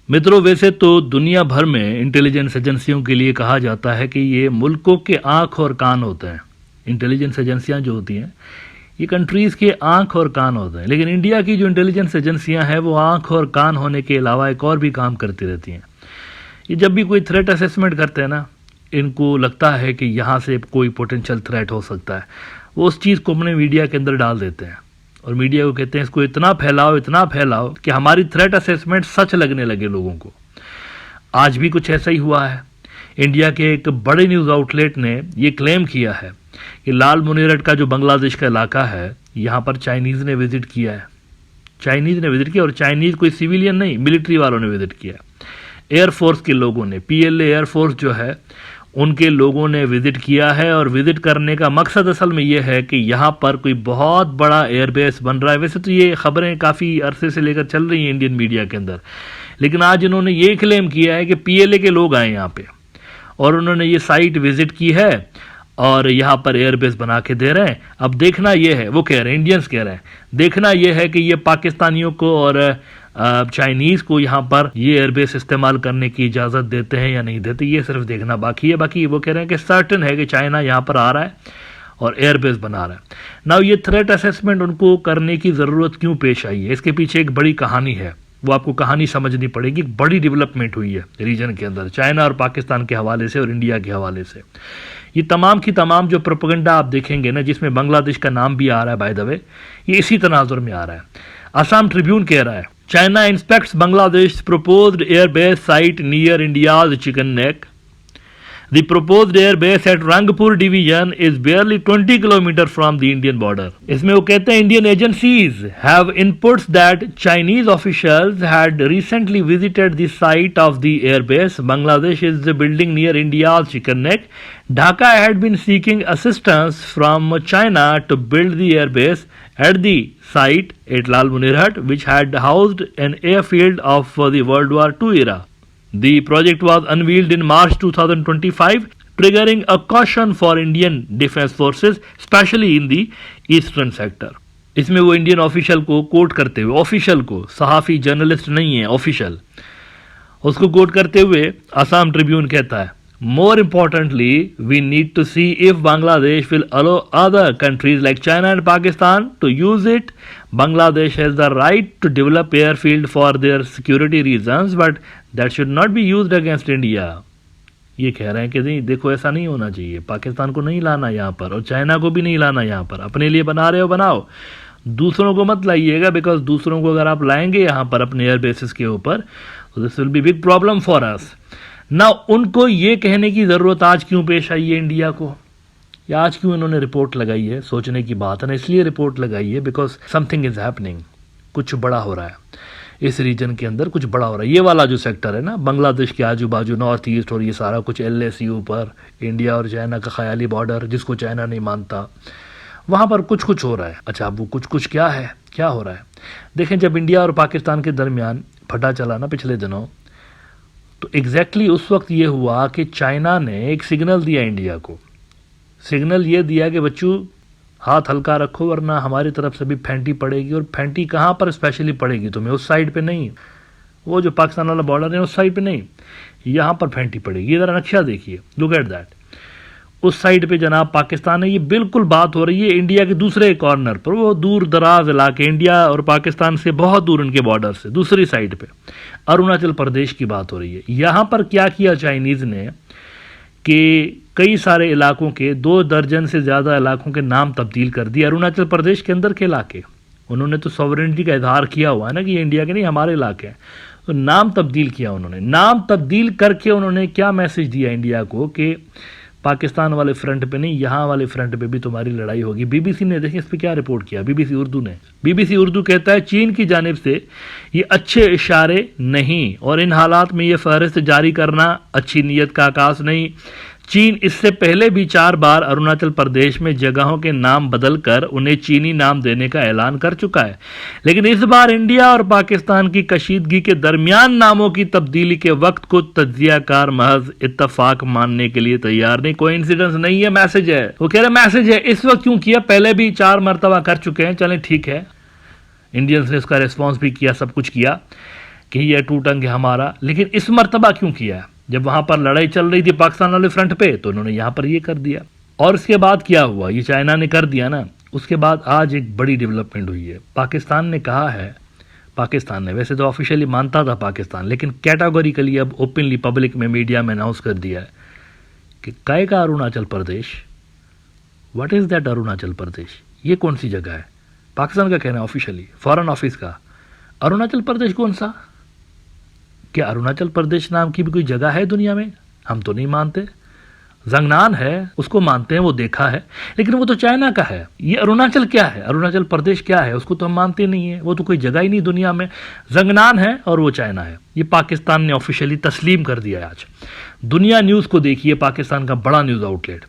मित्रों, वैसे तो दुनिया भर में इंटेलिजेंस एजेंसियों के लिए कहा जाता है कि ये मुल्कों के आंख और कान होते हैं। इंटेलिजेंस एजेंसियां जो होती हैं ये कंट्रीज़ के आंख और कान होते हैं, लेकिन इंडिया की जो इंटेलिजेंस एजेंसियां हैं वो आंख और कान होने के अलावा एक और भी काम करती रहती हैं। ये जब भी कोई थ्रेट असेसमेंट करते हैं ना, इनको लगता है कि यहाँ से कोई पोटेंशियल थ्रेट हो सकता है, वो उस चीज़ को अपने मीडिया के अंदर डाल देते हैं और मीडिया को कहते हैं इसको इतना फैलाओ कि हमारी थ्रेट असेसमेंट सच लगने लगे लोगों को। आज भी कुछ ऐसा ही हुआ है। इंडिया के एक बड़े न्यूज़ आउटलेट ने ये क्लेम किया है कि लाल मुनीरट का जो बांग्लादेश का इलाका है, यहाँ पर चाइनीज़ ने विजिट किया है। चाइनीज़ ने विजिट किया, और चाइनीज़ कोई सिविलियन नहीं, मिलिट्री वालों ने विजिट किया। एयरफोर्स के लोगों ने, PLA एयरफोर्स जो है उनके लोगों ने विजिट किया है। और विजिट करने का मकसद असल में यह है कि यहाँ पर कोई बहुत बड़ा एयरबेस बन रहा है। वैसे तो ये खबरें काफ़ी अरसे से लेकर चल रही हैं इंडियन मीडिया के अंदर, लेकिन आज इन्होंने ये क्लेम किया है कि PLA के लोग आए यहाँ पे और उन्होंने ये साइट विजिट की है और यहाँ पर एयरबेस बना के दे रहे हैं। अब देखना यह है, वो कह रहे हैं, इंडियंस कह रहे हैं, देखना यह है कि ये पाकिस्तानियों को और चाइनीज़ को यहाँ पर ये एयरबेस इस्तेमाल करने की इजाज़त देते हैं या नहीं देते, ये सिर्फ देखना बाकी है। बाकी वो कह रहे हैं कि सर्टन है कि चाइना यहाँ पर आ रहा है और एयरबेस बना रहा है। नाउ ये थ्रेट असेसमेंट उनको करने की ज़रूरत क्यों पेश आई है, इसके पीछे एक बड़ी कहानी है, वो आपको कहानी समझनी पड़ेगी। एक बड़ी डेवलपमेंट हुई है रीजन के अंदर, चाइना और पाकिस्तान के हवाले से और इंडिया के हवाले से। ये तमाम की तमाम जो प्रोपेगेंडा आप देखेंगे ना, जिसमें बांग्लादेश का नाम भी आ रहा है बाय द वे, ये इसी तनाजुर में आ रहा है। असम ट्रिब्यून कह रहा है, China inspects Bangladesh's proposed airbase site near India's Chicken Neck. The proposed airbase at Rangpur division is barely 20 kilometers from the Indian border. इसमें वो कहते हैं Indian agencies have inputs that Chinese officials had recently visited the site of the airbase. Bangladesh is building near India's Chicken Neck. Dhaka had been seeking assistance from China to build the airbase at the site at Lal Munirhat, which had housed an airfield of the World War II era. The project was unveiled in March 2025, triggering a caution for Indian defense forces, especially in the eastern sector. इसमें वो Indian official को coat करते हुए, official को, सहाफ़ी journalist नहीं है, official, उसको कोट करते हुए असम ट्रिब्यून कहता है, more importantly, we need to see if Bangladesh will allow other countries like China and Pakistan to use it. Bangladesh has the right to develop airfield for their security reasons, but that should not be used against India. ये कह रहे हैं कि नहीं, देखो ऐसा नहीं होना चाहिए, पाकिस्तान को नहीं लाना यहाँ पर और चाइना को भी नहीं लाना यहाँ पर। अपने लिए बना रहे हो बनाओ, दूसरों को मत लाइएगा, बिकॉज दूसरों को अगर आप लाएंगे यहाँ पर अपने एयर बेसिस के ऊपर, तो this will be big problem for us. ना उनको ये कहने की ज़रूरत आज क्यों पेश आई है इंडिया को, या आज क्यों इन्होंने रिपोर्ट लगाई है, सोचने की बात है ना। इसलिए रिपोर्ट लगाई है बिकॉज समथिंग इज़ हैपनिंग, कुछ बड़ा हो रहा है इस रीजन के अंदर, कुछ बड़ा हो रहा है। ये वाला जो सेक्टर है ना, बांग्लादेश के आजू बाजू, नॉर्थ ईस्ट और ये सारा कुछ LAC ऊपर, इंडिया और चाइना का ख्याली बॉर्डर जिसको चाइना नहीं मानता, वहाँ पर कुछ कुछ हो रहा है। अच्छा, अब वो कुछ कुछ क्या है, क्या हो रहा है? देखें, जब इंडिया और पाकिस्तान के दरमियान फटा चला ना पिछले दिनों, तो एग्जैक्टली उस वक्त ये हुआ कि चाइना ने एक सिग्नल दिया इंडिया को। सिग्नल ये दिया कि बच्चों हाथ हल्का रखो, वरना हमारी तरफ से भी फेंटी पड़ेगी। और फेंटी कहाँ पर स्पेशली पड़ेगी तुम्हें, उस साइड पे नहीं, वो जो पाकिस्तान वाला बॉर्डर है उस साइड पे नहीं, यहाँ पर फेंटी पड़ेगी। ये ज़रा नक्शा देखिए, लुक एट दैट। उस साइड पे जनाब पाकिस्तान है। ये बिल्कुल बात हो रही है इंडिया के दूसरे कॉर्नर पर, वो दूर दराज इलाके, इंडिया और पाकिस्तान से बहुत दूर उनके बॉर्डर से, दूसरी साइड पे अरुणाचल प्रदेश की बात हो रही है। यहाँ पर क्या किया चाइनीज़ ने कि कई सारे इलाकों के, 2 दर्जन से ज़्यादा इलाकों के नाम तब्दील कर दिए। अरुणाचल प्रदेश के अंदर के इलाके, उन्होंने तो सॉवरेनिटी का इजहार किया हुआ है ना कि ये इंडिया के नहीं, हमारे इलाके हैं, तो नाम तब्दील किया उन्होंने। नाम तब्दील करके उन्होंने क्या मैसेज दिया इंडिया को कि पाकिस्तान वाले फ्रंट पे नहीं, यहाँ वाले फ्रंट पे भी तुम्हारी लड़ाई होगी। BBC ने देखिए इस पे क्या रिपोर्ट किया, BBC उर्दू ने। BBC उर्दू कहता है, चीन की जानिब से ये अच्छे इशारे नहीं और इन हालात में ये फहरिस्त जारी करना अच्छी नीयत का आकाश नहीं। चीन इससे पहले भी 4 बार अरुणाचल प्रदेश में जगहों के नाम बदलकर उन्हें चीनी नाम देने का ऐलान कर चुका है, लेकिन इस बार इंडिया और पाकिस्तान की कशीदगी के दरमियान नामों की तब्दीली के वक्त को तज्जियाकार महज इत्तफाक मानने के लिए तैयार नहीं। कोइंसिडेंस नहीं है, मैसेज है। वो कह रहे मैसेज है, इस वक्त क्यों किया, पहले भी 4 मरतबा कर चुके हैं, चलें ठीक है। इंडियंस ने इसका रिस्पॉन्स भी किया, सब कुछ किया, कि ये टूटंग है हमारा, लेकिन इस मर्तबा क्यों किया? जब वहां पर लड़ाई चल रही थी पाकिस्तान वाले फ्रंट पे, तो उन्होंने यहां पर ये कर दिया। और इसके बाद क्या हुआ? ये चाइना ने कर दिया ना, उसके बाद आज एक बड़ी डेवलपमेंट हुई है। पाकिस्तान ने कहा है, पाकिस्तान ने वैसे तो ऑफिशियली मानता था पाकिस्तान, लेकिन कैटेगोरिकली अब ओपनली पब्लिक में मीडिया में अनाउंस कर दिया है कि काय का Arunachal Pradesh, what is that Arunachal Pradesh, ये कौन सी जगह है? पाकिस्तान का कहना है ऑफिशियली, फॉरेन ऑफिस का। अरुणाचल प्रदेश कौन सा? क्या अरुणाचल प्रदेश नाम की भी कोई जगह है दुनिया में? हम तो नहीं मानते। जंगनान है, उसको मानते हैं, वो देखा है, लेकिन वो तो चाइना का है। ये अरुणाचल क्या है, अरुणाचल प्रदेश क्या है, उसको तो हम मानते नहीं है। वो तो कोई जगह ही नहीं दुनिया में। जंगनान है और वो चाइना है। ये पाकिस्तान ने ऑफिशियली तस्लीम कर दिया है आज। दुनिया न्यूज को देखिए, पाकिस्तान का बड़ा news outlet.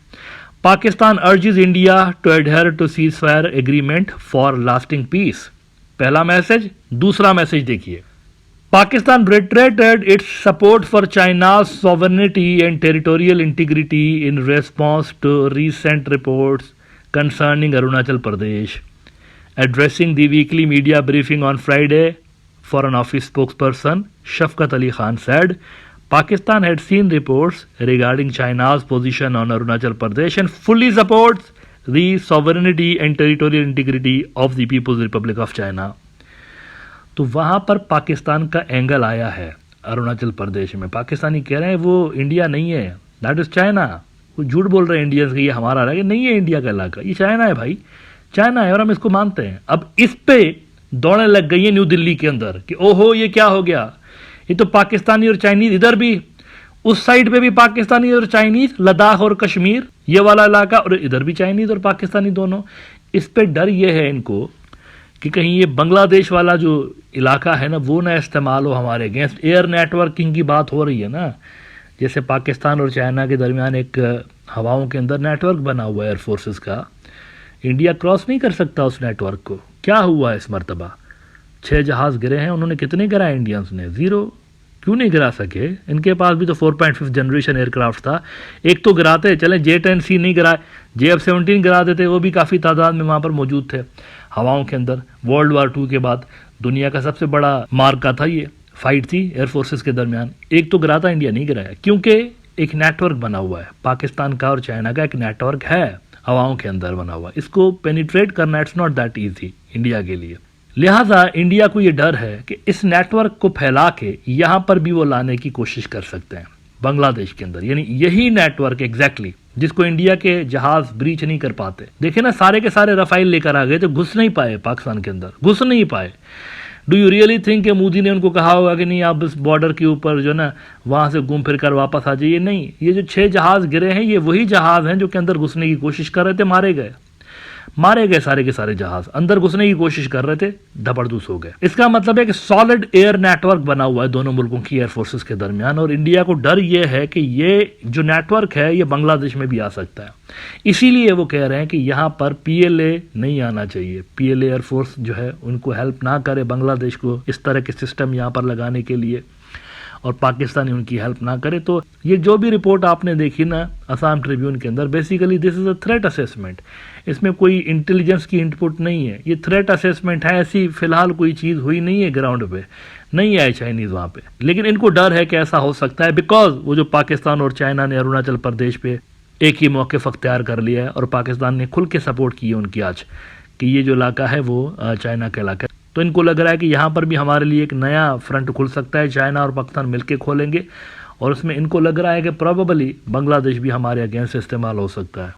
Pakistan urges India to adhere to ceasefire agreement for lasting peace. पहला मैसेज। दूसरा मैसेज देखिए, Pakistan reiterated its support for China's sovereignty and territorial integrity in response to recent reports concerning Arunachal Pradesh. Addressing the weekly media briefing on Friday, Foreign Office spokesperson Shafqat Ali Khan said, Pakistan had seen reports regarding China's position on Arunachal Pradesh and fully supports the sovereignty and territorial integrity of the People's Republic of China. तो वहाँ पर पाकिस्तान का angle आया है अरुणाचल प्रदेश में। पाकिस्तानी कह रहे हैं वो इंडिया नहीं है, दैट इज़ चाइना। वो झूठ बोल रहे हैं इंडियंस कि ये हमारा इलाका नहीं है, इंडिया का इलाका, ये चाइना है भाई, चाइना है और हम इसको मानते हैं। अब इस पे दौड़ने लग गई है न्यू दिल्ली के अंदर कि ओहो ये क्या हो गया, ये तो पाकिस्तानी और चाइनीज, इधर भी उस साइड पे भी पाकिस्तानी और चाइनीज, लद्दाख और कश्मीर ये वाला इलाका, और इधर भी चाइनीज और पाकिस्तानी दोनों। इस पे डर ये है इनको कि कहीं ये बांग्लादेश वाला जो इलाका है ना वो ना इस्तेमाल हो हमारे अगेंस्ट। एयर नेटवर्किंग की बात हो रही है ना, जैसे पाकिस्तान और चाइना के दरमियान एक हवाओं के अंदर नेटवर्क बना हुआ है एयरफोर्सेस का, इंडिया क्रॉस नहीं कर सकता उस नेटवर्क को। क्या हुआ इस मरतबा? 6 जहाज गिरे हैं, उन्होंने कितने गिराए इंडियंस ने? 0। क्यों नहीं गिरा सके? इनके पास भी तो 4.5 जनरेशन एयरक्राफ्ट था। एक तो गिराते, चले J-10C नहीं गिराए, JF-17 गिरा देते, वो भी काफ़ी तादाद में वहाँ पर मौजूद थे हवाओं के अंदर। वर्ल्ड वार 2 के बाद दुनिया का सबसे बड़ा मार्का था, ये फाइट थी एयरफोर्सेस के दरमियान। एक तो गिराता, इंडिया नहीं गिराया, क्योंकि एक नेटवर्क बना हुआ है पाकिस्तान का और चाइना का, एक नेटवर्क है हवाओं के अंदर बना हुआ। इसको पेनिट्रेट करना it's not that easy India के लिए। लिहाजा इंडिया को ये डर है कि इस नेटवर्क को फैला के यहाँ पर भी वो लाने की कोशिश कर सकते हैं बांग्लादेश के अंदर, यानी यही नेटवर्क एग्जैक्टली जिसको इंडिया के जहाज ब्रीच नहीं कर पाते। देखिए ना, सारे के सारे रफाइल लेकर आ गए तो घुस नहीं पाए पाकिस्तान के अंदर, घुस नहीं पाए। डू यू रियली थिंक कि मोदी ने उनको कहा होगा कि नहीं आप इस बॉर्डर के ऊपर जो ना वहां से घूम फिर कर वापस आ जाइए? नहीं, ये जो 6 जहाज गिरे हैं ये वही जहाज हैं जो के अंदर घुसने की कोशिश कर रहे थे, मारे गए सारे के सारे जहाज अंदर घुसने की कोशिश कर रहे थे, धपड़धूस हो गए। इसका मतलब है कि सॉलिड एयर नेटवर्क बना हुआ है दोनों मुल्कों की एयरफोर्सेस के दरमियान, और इंडिया को डर यह है कि ये जो नेटवर्क है ये बांग्लादेश में भी आ सकता है। इसीलिए वो कह रहे हैं कि यहाँ पर PLA नहीं आना चाहिए। PLA एयरफोर्स जो है उनको हेल्प ना करे बांग्लादेश को इस तरह के सिस्टम यहाँ पर लगाने के लिए, और पाकिस्तानी उनकी हेल्प ना करे। तो ये जो भी रिपोर्ट आपने देखी ना असम ट्रिब्यून के अंदर, basically this is a threat assessment. इसमें कोई इंटेलिजेंस की इनपुट नहीं है, ये थ्रेट असेसमेंट है। ऐसी फिलहाल कोई चीज़ हुई नहीं है ग्राउंड पे, नहीं आए चाइनीज़ वहाँ पे, लेकिन इनको डर है कि ऐसा हो सकता है बिकॉज वो जो पाकिस्तान और चाइना ने अरुणाचल प्रदेश पे एक ही मौक़िफ़ अख्तियार कर लिया है और पाकिस्तान ने खुल के सपोर्ट की है उनकी आज कि ये जो इलाका है वो चाइना का इलाका है। तो इनको लग रहा है कि यहाँ पर भी हमारे लिए एक नया फ्रंट खुल सकता है, चाइना और पाकिस्तान मिलकर खोलेंगे, और उसमें इनको लग रहा है कि प्रोबेबली बांग्लादेश भी हमारे अगेंस्ट इस्तेमाल हो सकता है।